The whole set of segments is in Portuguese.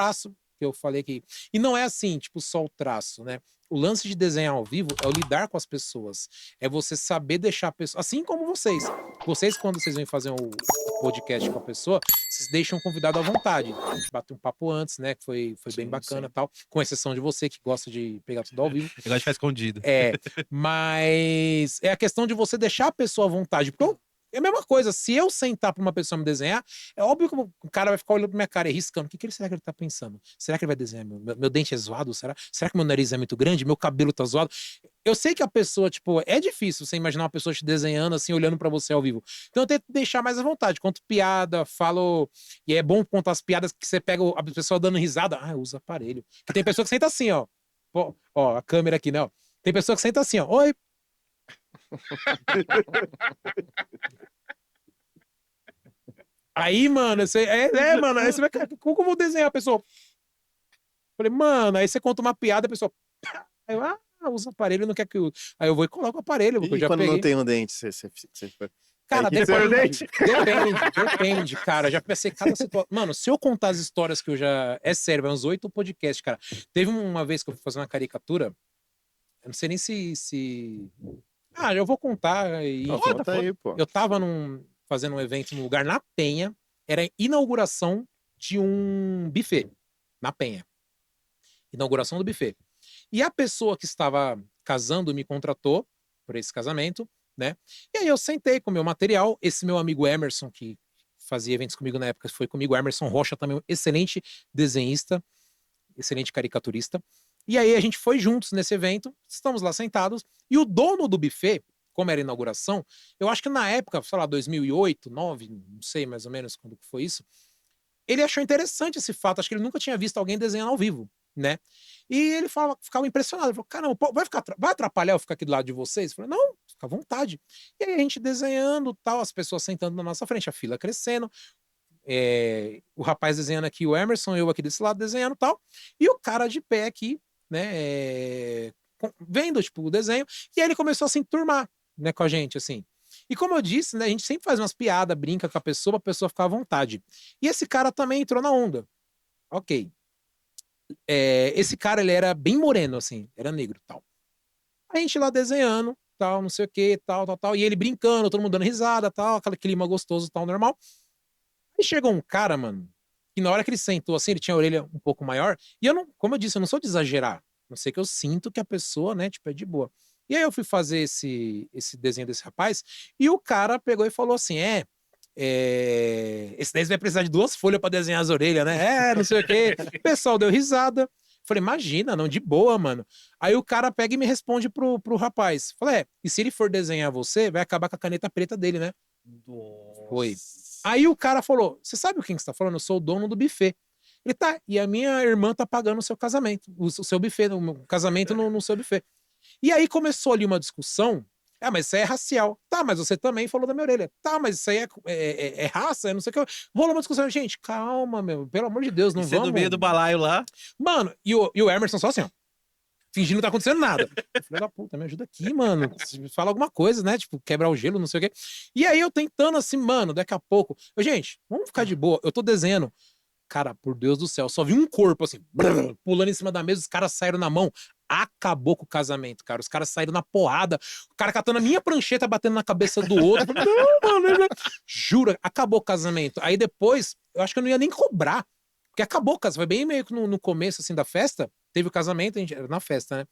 traço que eu falei aqui. E não é assim, tipo, só o traço, né? O lance de desenhar ao vivo é o lidar com as pessoas. É você saber deixar a pessoa. Assim como vocês. Vocês, quando vocês vêm fazer o podcast com a pessoa, vocês deixam o convidado à vontade. A gente bateu um papo antes, né? Que foi bem bacana e tal. Com exceção de você, que gosta de pegar tudo ao vivo. Eu gosto de ficar escondido. Mas é a questão de você deixar a pessoa à vontade. Porque é a mesma coisa, se eu sentar pra uma pessoa me desenhar, é óbvio que o cara vai ficar olhando pra minha cara e riscando. O que será que ele tá pensando? Será que ele vai desenhar? Meu dente é zoado? Será que meu nariz é muito grande? Meu cabelo tá zoado? Eu sei que a pessoa, tipo, é difícil você imaginar uma pessoa te desenhando assim, olhando pra você ao vivo. Então eu tento deixar mais à vontade. Conto piada, falo. E é bom contar as piadas que você pega a pessoa dando risada. Ah, usa aparelho. Que tem pessoa que senta assim, ó. Pô, ó, a câmera aqui, né? Ó. Tem pessoa que senta assim, ó. Oi. Aí, mano, mano, aí você vai. Como que eu vou desenhar a pessoa? Falei, mano, aí você conta uma piada, a pessoa. Aí eu, usa aparelho, não quer que eu. Aí eu vou e coloco o aparelho, porque eu E já quando peguei. não tem um dente, Cara, aí depende, depende, cara. Já pensei cada situação. Mano, se eu contar as histórias que eu já. É sério, vai uns 8 podcasts, cara. Teve uma vez que eu fui fazer uma caricatura. Eu não sei nem se. Eu vou contar. Conta aí, pô. Eu tava fazendo um evento num lugar na Penha. Era a inauguração de um buffet. Na Penha. Inauguração do buffet. E a pessoa que estava casando me contratou por esse casamento, né? E aí eu sentei com o meu material. Esse meu amigo Emerson, que fazia eventos comigo na época, foi comigo. Emerson Rocha também, um excelente desenhista, excelente caricaturista. E aí a gente foi juntos nesse evento, estamos lá sentados, e o dono do buffet, como era a inauguração, eu acho que na época, sei lá, 2008, 2009, não sei mais ou menos quando foi isso, ele achou interessante esse fato, acho que ele nunca tinha visto alguém desenhando ao vivo, né? E ele ficava impressionado, ele falou, caramba, vai atrapalhar eu ficar aqui do lado de vocês? Eu falei, não, fica à vontade. E aí a gente desenhando, tal, as pessoas sentando na nossa frente, a fila crescendo, o rapaz desenhando aqui, o Emerson, eu aqui desse lado desenhando, tal, e o cara de pé aqui, né, vendo, tipo, o desenho, e aí ele começou a se enturmar, né, com a gente, assim. E como eu disse, né, a gente sempre faz umas piadas, brinca com a pessoa, pra pessoa ficar à vontade. E esse cara também entrou na onda. Ok. Esse cara, ele era bem moreno, assim, era negro, tal. A gente lá desenhando, tal, não sei o que, tal, e ele brincando, todo mundo dando risada, tal, aquele clima gostoso, tal, normal. Aí chegou um cara, mano, que na hora que ele sentou assim, ele tinha a orelha um pouco maior, e eu não, como eu disse, eu não sou de exagerar, não sei que eu sinto que a pessoa, né, tipo, é de boa. E aí eu fui fazer esse desenho desse rapaz, e o cara pegou e falou assim, esse daí vai precisar de 2 folhas pra desenhar as orelhas, né? Não sei o quê. O pessoal deu risada. Falei, imagina, não, de boa, mano. Aí o cara pega e me responde pro rapaz. Falei, e se ele for desenhar você, vai acabar com a caneta preta dele, né? Nossa. Foi. Aí o cara falou, você sabe o que você tá falando? Eu sou o dono do buffet. Ele tá, e a minha irmã tá pagando o seu casamento, o seu buffet, o casamento no seu buffet. E aí começou ali uma discussão. Mas isso aí é racial. Tá, mas você também falou da minha orelha. Tá, mas isso aí é raça, não sei o que. Rolou uma discussão. Gente, calma, meu. Pelo amor de Deus, não Você vamos... no meio do balaio lá. Mano, e o Emerson só assim, ó. Fingindo que não tá acontecendo nada. Filho da puta, me ajuda aqui, mano. Fala alguma coisa, né? Tipo, quebrar o gelo, não sei o quê. E aí eu tentando assim, mano, daqui a pouco. Gente, vamos ficar de boa. Eu tô desenhando. Cara, por Deus do céu, só vi um corpo assim, pulando em cima da mesa, os caras saíram na mão. Acabou com o casamento, cara. Os caras saíram na porrada. O cara catando a minha prancheta, batendo na cabeça do outro. Não, mano. Jura, acabou o casamento. Aí depois, eu acho que eu não ia nem cobrar. Porque acabou o casamento. Foi bem meio que no começo, assim, da festa. Teve o casamento, a gente era na festa, né?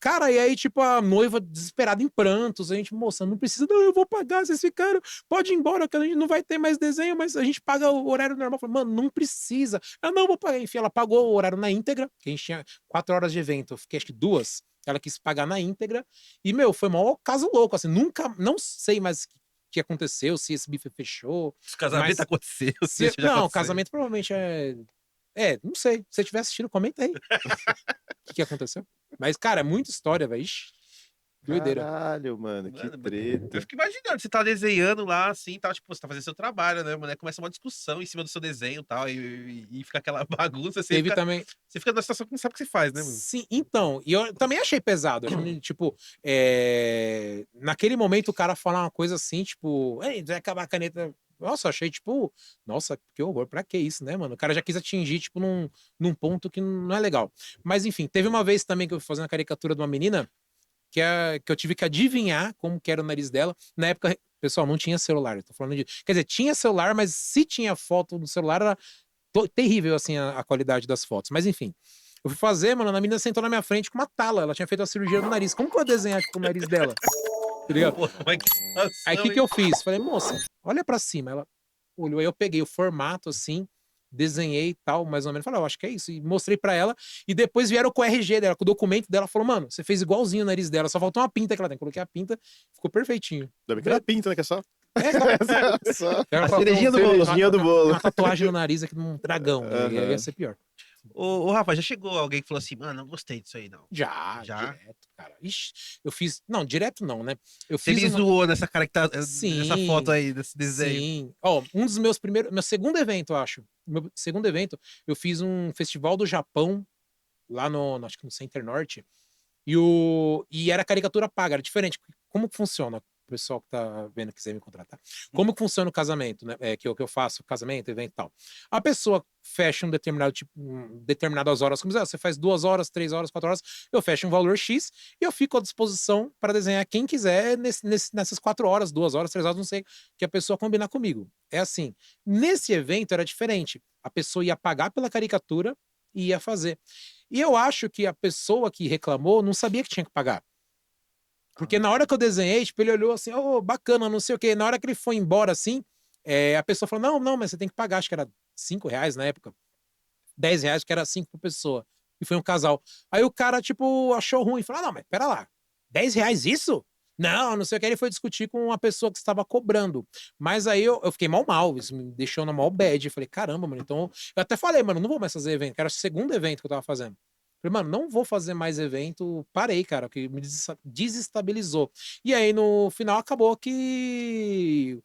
Cara, e aí, tipo, a noiva desesperada em prantos, a gente, moça, não precisa, não, eu vou pagar, vocês ficaram, pode ir embora, que a gente não vai ter mais desenho, mas a gente paga o horário normal. Falei, mano, não precisa. Eu não vou pagar. Enfim, ela pagou o horário na íntegra, que a gente tinha 4 horas de evento, eu fiquei acho que 2, ela quis pagar na íntegra, e, meu, foi um caso louco, assim, nunca, não sei mais o que aconteceu, se esse bife fechou. Se o casamento aconteceu, não, o casamento provavelmente não sei. Se você estiver assistindo, comenta aí. O que aconteceu? Mas, cara, é muita história, velho. Doideira. Caralho, mano, que treta. Eu fico imaginando, você tá desenhando lá, assim, tal, tipo, você tá fazendo seu trabalho, né, mano? Começa uma discussão em cima do seu desenho tal, e fica aquela bagunça. Teve também... Você fica numa situação que não sabe o que você faz, né, mano? Sim, então, e eu também achei pesado. Tipo, naquele momento o cara falar uma coisa assim, tipo, ei, vai acabar a caneta Nossa, achei, tipo, nossa, que horror, pra que isso, né, mano? O cara já quis atingir, tipo, num ponto que não é legal. Mas, enfim, teve uma vez também que eu fui fazendo a caricatura de uma menina que eu tive que adivinhar como que era o nariz dela. Na época, pessoal, não tinha celular, eu tô falando de... Quer dizer, tinha celular, mas se tinha foto no celular, era terrível, assim, a qualidade das fotos. Mas, enfim, eu fui fazer, mano, a menina sentou na minha frente com uma tala, ela tinha feito a cirurgia no nariz. Como que eu ia desenhar, tipo, o nariz dela? Tá ligado? Pô, mas que Aí o situação, que que hein? eu fiz? Falei, moça, olha pra cima. Ela olhou, aí eu peguei o formato assim, desenhei e tal, mais ou menos. Falei, eu acho que é isso. E mostrei pra ela. E depois vieram com o RG dela, com o documento dela. Falou, mano, você fez igualzinho o nariz dela, só faltou uma pinta que ela tem. Coloquei a pinta, ficou perfeitinho. Ainda bem que era pinta, né? Que é só. É, Só. ela A falou, cerejinha do "Tem bolo." Cerejinha do tem bolo. uma tatuagem no nariz aqui de um dragão. Aí ia Aham. ser pior. Ô, Rafa, já chegou alguém que falou assim, mano, não gostei disso aí, não. Já, Já? direto, cara. Ixi, eu fiz. Não, direto não, né? Eu Você fiz me uma. zoou nessa cara que tá, nessa Sim, foto aí, desse desenho. sim. Ó, um dos meus primeiros. Meu segundo evento, eu acho. Meu segundo evento, eu fiz um festival do Japão, lá acho que no Center Norte. E era caricatura paga, era diferente. Como que funciona? O pessoal que tá vendo quiser me contratar. Como que funciona o casamento, né? Que eu faço, casamento, evento e tal. A pessoa fecha um determinado tipo, determinadas horas, como você faz 2 horas, 3 horas, 4 horas, eu fecho um valor X e eu fico à disposição para desenhar quem quiser nessas 4 horas, 2 horas, 3 horas, não sei, que a pessoa combinar comigo. É assim. Nesse evento era diferente. A pessoa ia pagar pela caricatura e ia fazer. E eu acho que a pessoa que reclamou não sabia que tinha que pagar. Porque na hora que eu desenhei, tipo, ele olhou assim, oh, bacana, não sei o quê. Na hora que ele foi embora, assim, a pessoa falou, não, mas você tem que pagar. Acho que era R$ 5 na época. R$ 10, que era 5 por pessoa. E foi um casal. Aí o cara, tipo, achou ruim. Falou, não, mas pera lá. R$ 10 isso? Não sei o que. Ele foi discutir com uma pessoa que estava cobrando. Mas aí eu fiquei mal. Isso me deixou na mal bad. Eu falei, caramba, mano. Então, eu até falei, mano, não vou mais fazer evento. Que era o segundo evento que eu tava fazendo. Falei, mano, não vou fazer mais evento. Parei, cara, que me desestabilizou. E aí, no final, acabou que.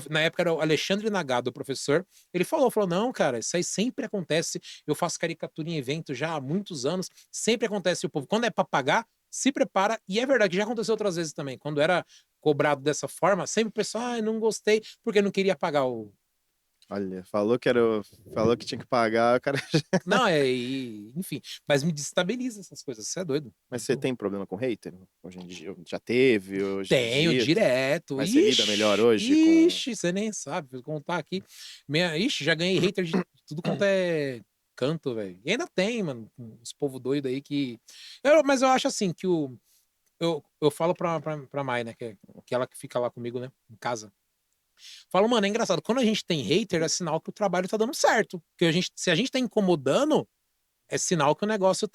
Na época era o Alexandre Nagado, o professor. Ele falou, não, cara, isso aí sempre acontece. Eu faço caricatura em evento já há muitos anos. Sempre acontece o povo. Quando é pra pagar, se prepara. E é verdade, já aconteceu outras vezes também. Quando era cobrado dessa forma, sempre o pessoal, não gostei, porque não queria pagar o. Olha, falou que tinha que pagar, cara. Não, enfim. Mas me desestabiliza essas coisas, você é doido. Mas você tem problema com hater? Hoje em dia? Já teve? Hoje em Tenho, dia? direto. Mas você lida melhor hoje Ixi, você nem sabe. Vou contar aqui. Ixi, já ganhei hater de tudo quanto é canto, velho. E ainda tem, mano, os povo doido aí que. Mas eu acho assim que eu falo pra Mai, né? Que ela que fica lá comigo, né? Em casa. Falo, mano, é engraçado. Quando a gente tem hater, é sinal que o trabalho tá dando certo. Porque se a gente tá incomodando, é sinal que o negócio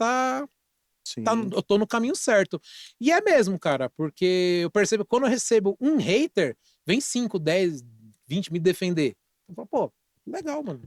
Sim. eu tô no caminho certo. E é mesmo, cara, porque eu percebo que quando eu recebo um hater, vem 5, 10, 20 me defender. Eu falo, pô, legal, mano.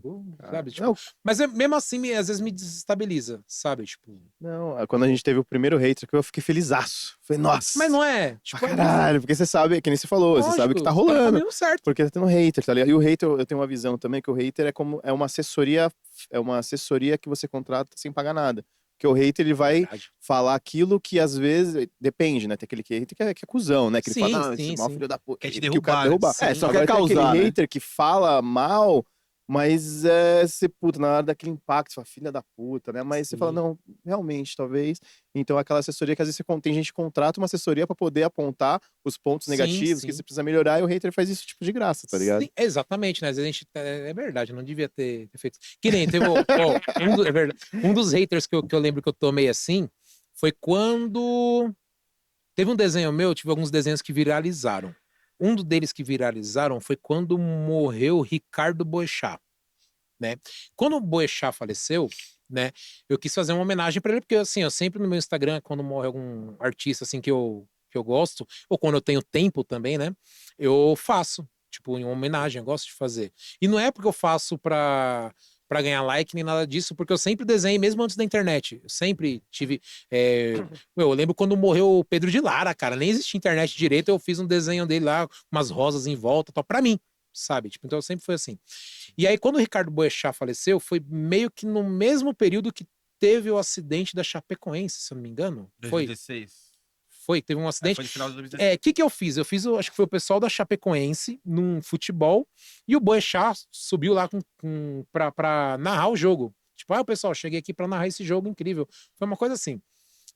Sabe? Tipo, Não, mas mesmo assim, às vezes me desestabiliza, sabe? Tipo. não, quando a gente teve o primeiro hater, eu fiquei felizaço. Falei, nossa! Mas não é. Tipo, Pra caralho, porque você sabe, que nem você falou, você sabe o que tá no rolando. caminho certo. Porque tá tendo hater, tá ligado? E o hater, eu tenho uma visão também que o hater é uma assessoria que você contrata sem pagar nada. Porque o hater, ele vai Verdade. falar aquilo que às vezes, depende, né? Tem aquele hater que é cuzão, né? Que ele Sim, fala, sim, esse mal sim. filho da puta. Quer te que o cara derrubar, derrubar. né? Só Sim. que Quer tem aquele causar, né? hater que fala mal, mas você, puta, na hora daquele impacto, você fala, filha da puta, né? Mas você fala, Sim. não, realmente, talvez. Então, aquela assessoria que às vezes tem gente que contrata uma assessoria pra poder apontar os pontos Sim, negativos que sim. você precisa melhorar, e o hater faz isso tipo de graça, tá ligado? Sim, exatamente, né? Às vezes a gente. É verdade, eu não devia ter feito. Que nem teve. É verdade, um dos haters que eu lembro que eu tomei assim foi quando. Teve um desenho meu, tive alguns desenhos que viralizaram. Um deles que viralizaram foi quando morreu Ricardo Boechat, né? Quando o Boechat faleceu, né? Eu quis fazer uma homenagem para ele, porque assim, eu sempre no meu Instagram, quando morre algum artista assim que eu gosto, ou quando eu tenho tempo também, né? Eu faço, tipo, em uma homenagem, eu gosto de fazer. E não é porque eu faço pra ganhar like nem nada disso, porque eu sempre desenhei mesmo antes da internet. Eu sempre tive. Eu lembro quando morreu o Pedro de Lara, cara, nem existia internet direito, eu fiz um desenho dele lá, umas rosas em volta, tal, pra mim, sabe? Tipo, então eu sempre foi assim. E aí, quando o Ricardo Boechat faleceu, foi meio que no mesmo período que teve o acidente da Chapecoense, se eu não me engano. Foi. 2016. foi? Teve um acidente. Foi no final de 2016. O que eu fiz? Eu fiz, acho que foi o pessoal da Chapecoense num futebol e o Boechat subiu lá pra narrar o jogo. Tipo, pessoal, cheguei aqui pra narrar esse jogo incrível. Foi uma coisa assim.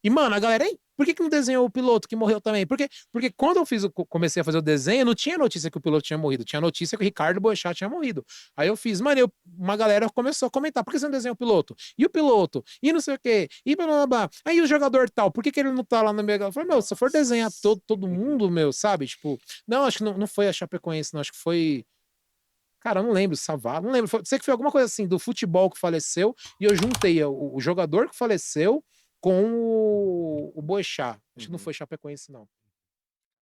E, mano, a galera, hein? Por que não desenhou o piloto que morreu também? Porque quando eu comecei a fazer o desenho, não tinha notícia que o piloto tinha morrido. Tinha notícia que o Ricardo Boechat tinha morrido. Aí eu fiz, mano, uma galera começou a comentar. Por que você não desenhou o piloto? E o piloto? E não sei o quê? E blá, blá, blá. Aí o jogador tal, por que ele não tá lá no meio? Eu falei, meu, se for desenhar todo mundo, meu, sabe? Tipo, não, acho que não foi a Chapecoense, não. Acho que foi... Cara, eu não lembro, Savaro, não lembro. Sei que foi alguma coisa assim, do futebol que faleceu, e eu juntei o jogador que faleceu com o Boechat. Acho que não foi Chapecoense, não.